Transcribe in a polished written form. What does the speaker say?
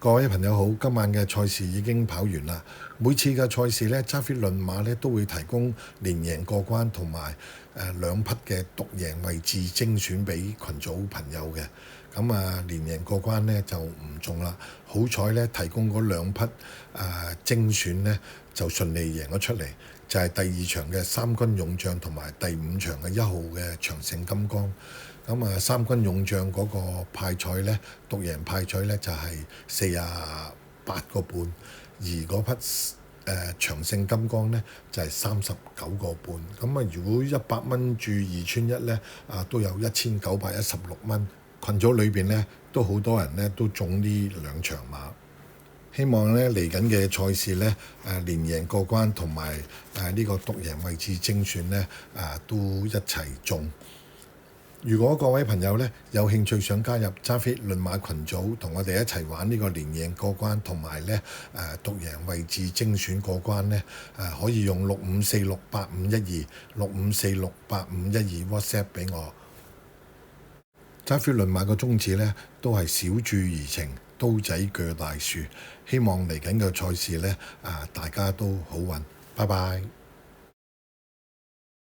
各位朋友好，今晚嘅賽事已經跑完啦。每次嘅賽事呢，揸 fit 論馬呢都會提供連贏過關同埋兩匹嘅獨贏位置精選俾群組朋友嘅。咁連贏過關呢就唔中啦。好彩呢，提供嗰兩匹精選呢就順利贏咗出嚟，就係第2場嘅三軍勇將同埋第5場嘅1號嘅長勝金剛。咁三軍勇將嗰個派彩呢，獨贏派彩呢就係48個半，而嗰匹長勝金剛呢就係39個半。咁如果100蚊注2串1呢，都有1916蚊。群組裏邊呢都好多人呢都中呢兩場馬。希望呢嚟緊嘅賽事呢，連贏過關同埋呢個獨贏位置精選呢，都一齊中。如果各位朋友呢有興趣想加入揸 fit 論馬群組，同我哋一齊玩呢個連贏過關同埋呢獨贏位置精選過關呢，可以用65468512 65468512 WhatsApp 俾我。揸 fit 論馬個宗旨呢都係小注怡情，刀仔鋸大樹。希望嚟緊嘅賽事呢，大家都好運。拜拜。